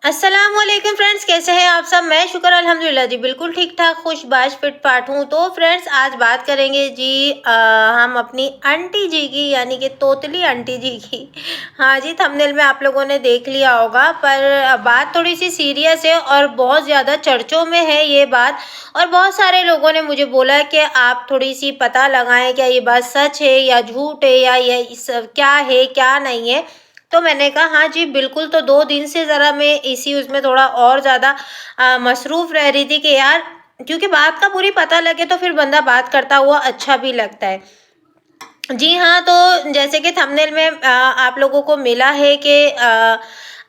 अस्सलामुअलैकुम फ्रेंड्स, कैसे हैं आप सब। मैं शुक्र अल्हम्दुलिल्लाह जी बिल्कुल ठीक ठाक खुशबाश फिट फाट हूँ। तो फ्रेंड्स आज बात करेंगे जी हम अपनी आंटी जी की, यानी कि तोतली आंटी जी की। हाँ जी, थंबनेल में आप लोगों ने देख लिया होगा, पर बात थोड़ी सी सीरियस है और बहुत ज़्यादा चर्चों में है ये बात। और बहुत सारे लोगों ने मुझे बोला कि आप थोड़ी सी पता लगाएं, क्या ये बात सच है या झूठ है, या ये क्या है क्या नहीं है। तो मैंने कहा हाँ जी बिल्कुल। तो 2 दिन से ज़रा मैं इसी उसमें थोड़ा और ज़्यादा मसरूफ़ रह रही थी कि यार, क्योंकि बात का पूरी पता लगे तो फिर बंदा बात करता हुआ अच्छा भी लगता है। जी हाँ, तो जैसे कि थंबनेल में आप लोगों को मिला है कि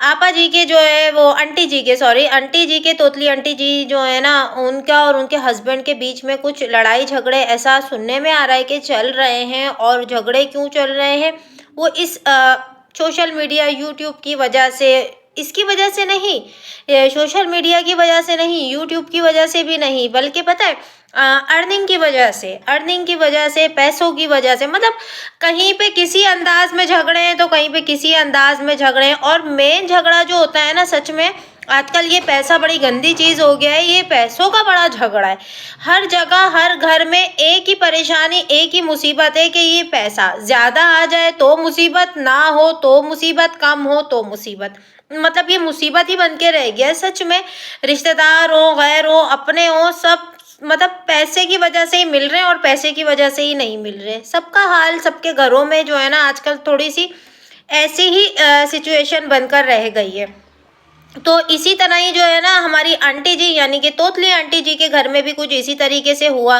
आपा जी के जो है वो आंटी जी के, सॉरी आंटी जी के, तोतली आंटी जी जो है ना, उनका और उनके हस्बैंड के बीच में कुछ लड़ाई झगड़े ऐसा सुनने में आ रहा है कि चल रहे हैं। और झगड़े क्यों चल रहे हैं, वो इस सोशल मीडिया यूट्यूब की वजह से, इसकी वजह से नहीं, सोशल मीडिया की वजह से नहीं, यूट्यूब की वजह से भी नहीं, बल्कि पता है अर्निंग की वजह से, अर्निंग की वजह से, पैसों की वजह से। मतलब कहीं पे किसी अंदाज में झगड़े हैं तो कहीं पे किसी अंदाज में झगड़े हैं। और मेन झगड़ा जो होता है ना, सच में आजकल ये पैसा बड़ी गंदी चीज़ हो गया है। ये पैसों का बड़ा झगड़ा है। हर जगह हर घर में एक ही परेशानी, एक ही मुसीबत है कि ये पैसा ज़्यादा आ जाए तो मुसीबत, ना हो तो मुसीबत, कम हो तो मुसीबत। मतलब ये मुसीबत ही बन के रह गया है सच में। रिश्तेदार हो, गैर हो, अपने हो, सब मतलब पैसे की वजह से ही मिल रहे हैं और पैसे की वजह से ही नहीं मिल रहे। सबका हाल सबके घरों में जो है ना, आजकल थोड़ी सी ऐसी ही सिचुएशन बनकर रह गई है। तो इसी तरह ही जो है ना, हमारी आंटी जी यानी कि तोतली आंटी जी के घर में भी कुछ इसी तरीके से हुआ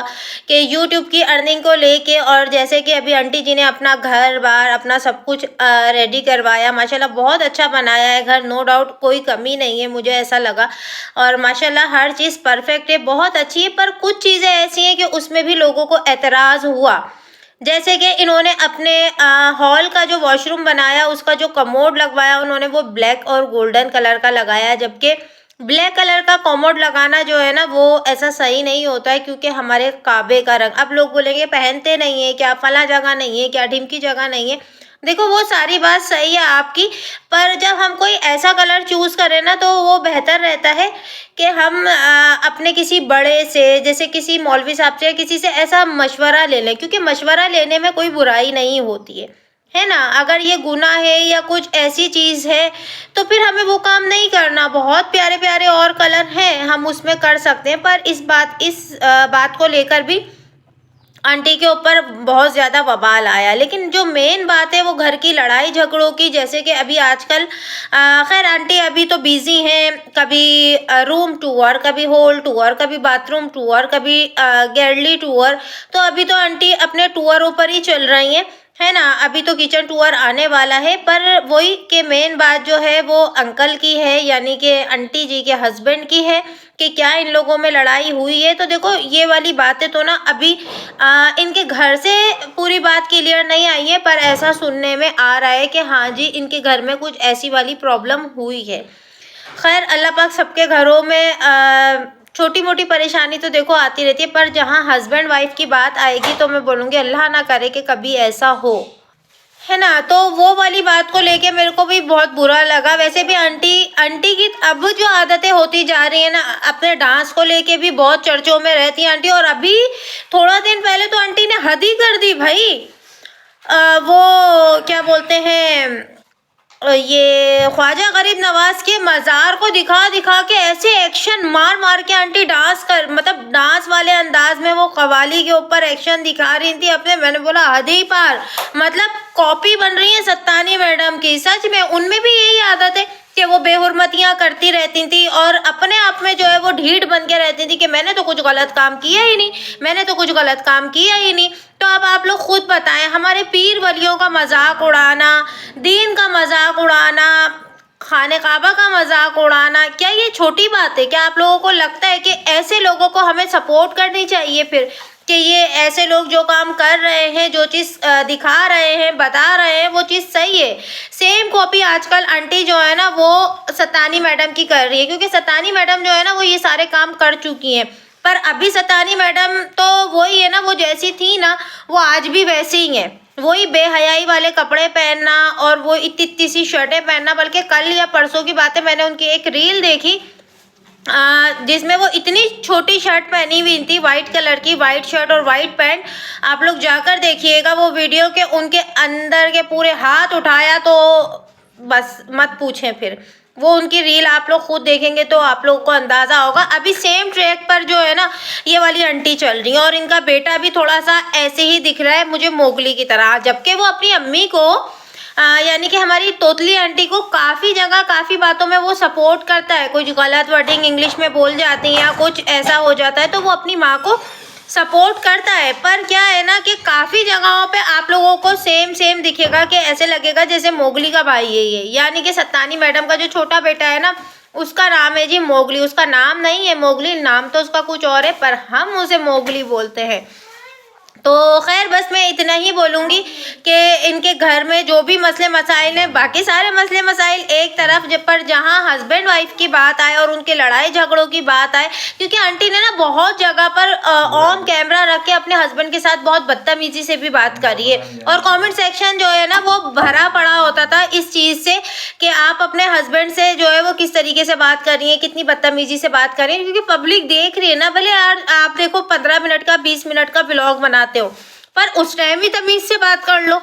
कि यूट्यूब की अर्निंग को लेके। और जैसे कि अभी आंटी जी ने अपना घर बार अपना सब कुछ रेडी करवाया, माशाल्लाह बहुत अच्छा बनाया है घर, नो डाउट कोई कमी नहीं है, मुझे ऐसा लगा। और माशाल्लाह हर चीज़ परफेक्ट है, बहुत अच्छी है। पर कुछ चीज़ें ऐसी हैं कि उसमें भी लोगों को एतराज़ हुआ। जैसे कि इन्होंने अपने हॉल का जो वॉशरूम बनाया, उसका जो कमोड लगवाया, उन्होंने वो ब्लैक और गोल्डन कलर का लगाया। जबकि ब्लैक कलर का कमोड लगाना जो है ना, वो ऐसा सही नहीं होता है, क्योंकि हमारे काबे का रंग, अब लोग बोलेंगे पहनते नहीं है क्या, फला जगह नहीं है क्या, ढिमकी जगह नहीं है। देखो वो सारी बात सही है आपकी, पर जब हम कोई ऐसा कलर चूज़ करें ना, तो वो बेहतर रहता है कि हम अपने किसी बड़े से, जैसे किसी मौलवी साहब से या किसी से ऐसा मशवरा ले लें, क्योंकि मशवरा लेने में कोई बुराई नहीं होती है ना। अगर ये गुनाह है या कुछ ऐसी चीज़ है तो फिर हमें वो काम नहीं करना। बहुत प्यारे प्यारे और कलर हैं, हम उसमें कर सकते हैं। पर इस बात को लेकर भी आंटी के ऊपर बहुत ज़्यादा बवाल आया। लेकिन जो मेन बात है वो घर की लड़ाई झगड़ों की, जैसे कि अभी आजकल खैर आंटी अभी तो बिजी हैं, कभी रूम टूर, कभी हॉल टूर, कभी बाथरूम टूर, कभी गैलरी टूर। तो अभी तो आंटी अपने टूरों पर ही चल रही हैं, है ना। अभी तो किचन टूर आने वाला है। पर वही कि मेन बात जो है वो अंकल की है, यानी कि आंटी जी के हस्बैंड की है, कि क्या इन लोगों में लड़ाई हुई है। तो देखो ये वाली बातें तो ना अभी इनके घर से पूरी बात क्लियर नहीं आई है, पर ऐसा सुनने में आ रहा है कि हाँ जी इनके घर में कुछ ऐसी वाली प्रॉब्लम हुई है। खैर अल्लाह पाक सबके घरों में छोटी मोटी परेशानी तो देखो आती रहती है, पर जहाँ हस्बैंड वाइफ की बात आएगी तो मैं बोलूँगी अल्लाह ना करे कि कभी ऐसा हो, है ना। तो वो वाली बात को लेके मेरे को भी बहुत बुरा लगा। वैसे भी आंटी आंटी की अब जो आदतें होती जा रही है ना, अपने डांस को लेके भी बहुत चर्चों में रहती है आंटी। और अभी थोड़ा दिन पहले तो आंटी ने हद ही कर दी भाई। वो क्या बोलते हैं, ये ख्वाजा गरीब नवाज के मज़ार को दिखा दिखा के ऐसे एक्शन मार मार के आंटी डांस कर, मतलब डांस वाले अंदाज में वो कवाली के ऊपर एक्शन दिखा रही थी अपने। मैंने बोला हद ही पार, मतलब कॉपी बन रही है सत्तानी मैडम की। सच में उनमें भी यही आदत है कि वो बेहुरमतियाँ करती रहती थी और अपने आप में जो है वो ढीठ बन के रहती थी कि मैंने तो कुछ गलत काम किया ही नहीं, मैंने तो कुछ गलत काम किया ही नहीं। तो अब आप लोग खुद बताएं, हमारे पीर वलियों का मजाक उड़ाना, दीन का मजाक उड़ाना, खाने काबा का मजाक उड़ाना, क्या ये छोटी बात है? क्या आप लोगों को लगता है कि ऐसे लोगों को हमें सपोर्ट करनी चाहिए फिर, कि ये ऐसे लोग जो काम कर रहे हैं, जो चीज़ दिखा रहे हैं, बता रहे हैं, वो चीज़ सही है? सेम कॉपी आजकल आंटी जो है ना वो सतानी मैडम की कर रही है, क्योंकि सतानी मैडम जो है ना वो ये सारे काम कर चुकी हैं। पर अभी सतानी मैडम तो वही है ना, वो जैसी थी ना वो आज भी वैसी ही है। वही बेहयाई वाले कपड़े पहनना और वो इतनी इतनी सी शर्टें पहनना। बल्कि कल या परसों की बात है, मैंने उनकी एक रील देखी जिसमें वो इतनी छोटी शर्ट पहनी हुई थी, वाइट कलर की, वाइट शर्ट और वाइट पैंट। आप लोग जाकर देखिएगा वो वीडियो के उनके अंदर के पूरे हाथ उठाया तो बस मत पूछें। फिर वो उनकी रील आप लोग खुद देखेंगे तो आप लोगों को अंदाज़ा होगा। अभी सेम ट्रैक पर जो है ना ये वाली आंटी चल रही है और इनका बेटा भी थोड़ा सा ऐसे ही दिख रहा है मुझे मोगली की तरह, जबकि वो अपनी अम्मी को यानी कि हमारी तोतली आंटी को काफ़ी जगह काफ़ी बातों में वो सपोर्ट करता है। कुछ गलत वर्डिंग इंग्लिश में बोल जाती हैं या कुछ ऐसा हो जाता है तो वो अपनी माँ को सपोर्ट करता है। पर क्या है ना कि काफ़ी जगहों पे आप लोगों को सेम दिखेगा कि ऐसे लगेगा जैसे मोगली का भाई है ये, यानी कि सत्तानी मैडम का जो छोटा बेटा है ना उसका नाम है जी मोगली। उसका नाम नहीं है मोगली, नाम तो उसका कुछ और है पर हम उसे मोगली बोलते हैं। तो खैर बस मैं इतना ही बोलूँगी कि इनके घर में जो भी मसले मसाइल हैं, बाकी सारे मसले मसाइल एक तरफ, जब पर जहाँ हस्बैंड वाइफ की बात आए और उनके लड़ाई झगड़ों की बात आए, क्योंकि आंटी ने ना बहुत जगह पर ऑन कैमरा रख के अपने हस्बैंड के साथ बहुत बदतमीजी से भी बात करी है और कमेंट सेक्शन जो है ना वो भरा पड़ा होता था इस चीज़ से कि आप अपने हस्बैंड से जो है वो किस तरीके से बात कर रही हैं, कितनी बदतमीजी से बात कर रही हैं, क्योंकि पब्लिक देख रही है ना। भले यार आप देखो 15 मिनट का 20 मिनट का ब्लॉग बनाते हो पर उस टाइम भी तमीज से बात कर लो,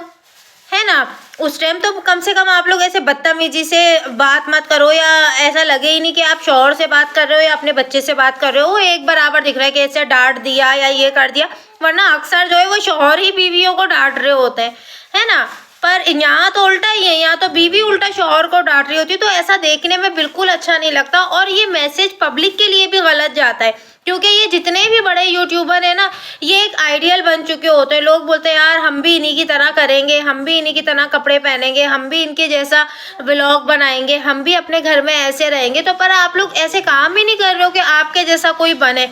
है ना। उस टाइम तो कम से कम आप लोग ऐसे बदतमीजी से बात मत करो या ऐसा लगे ही नहीं कि आप शौहर से बात कर रहे हो या अपने बच्चे से बात कर रहे हो। वो एक बराबर दिख रहा है कि ऐसे डांट दिया या ये कर दिया, वरना अक्सर जो है वो शौहर ही बीवियों को डांट रहे होते हैं, है ना। पर यहाँ तो उल्टा ही है, यहाँ तो बीवी उल्टा शौहर को डांट रही होती है। तो ऐसा देखने में बिल्कुल अच्छा नहीं लगता और ये मैसेज पब्लिक के लिए भी गलत जाता है, क्योंकि ये जितने भी बड़े यूट्यूबर हैं ना ये एक आइडियल बन चुके होते हैं। लोग बोलते हैं यार हम भी इन्हीं की तरह करेंगे, हम भी इन्हीं की तरह कपड़े पहनेंगे, हम भी इनके जैसा व्लॉग बनाएंगे, हम भी अपने घर में ऐसे रहेंगे। तो पर आप लोग ऐसे काम ही नहीं कर रहे हो कि आपके जैसा कोई बने,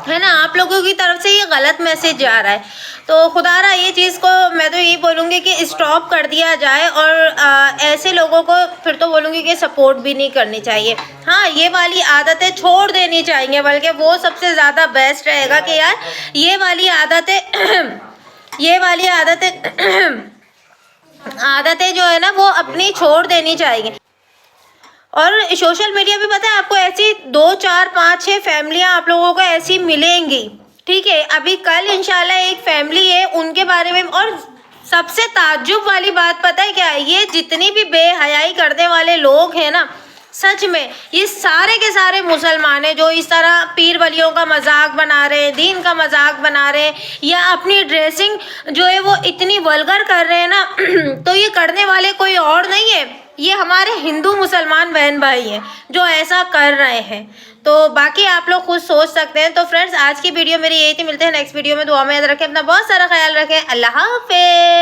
है ना। आप लोगों की तरफ से ये गलत मैसेज जा रहा है। तो खुदारा ये चीज़ को मैं तो यही बोलूँगी कि स्टॉप कर दिया जाए और ऐसे लोगों को फिर तो बोलूँगी कि सपोर्ट भी नहीं करनी चाहिए। हाँ, ये वाली आदतें छोड़ देनी चाहिए, बल्कि वो सबसे ज़्यादा बेस्ट रहेगा कि यार ये वाली आदतें ये वाली आदतें जो है ना वो अपनी छोड़ देनी चाहिए। और सोशल मीडिया पे पता है आपको ऐसी 2 4 5 6 फैमिलियाँ आप लोगों को ऐसी मिलेंगी, ठीक है। अभी कल इंशाल्लाह एक फैमिली है उनके बारे में, और सबसे ताज्जुब वाली बात पता है क्या है, ये जितनी भी बेहयाई करने वाले लोग हैं ना सच में ये सारे के सारे मुसलमान हैं जो इस तरह पीर वलियों का मजाक बना रहे हैं, दीन का मजाक बना रहे हैं या अपनी ड्रेसिंग जो है वो इतनी वल्गर कर रहे हैं ना तो ये करने वाले कोई और नहीं है, ये हमारे हिंदू मुसलमान बहन भाई हैं जो ऐसा कर रहे हैं। तो बाकी आप लोग खुद सोच सकते हैं। तो फ्रेंड्स आज की वीडियो मेरी यही थी, मिलते हैं नेक्स्ट वीडियो में। दुआ में याद रखें, अपना बहुत सारा ख्याल रखें। अल्लाह हाफ़िज़।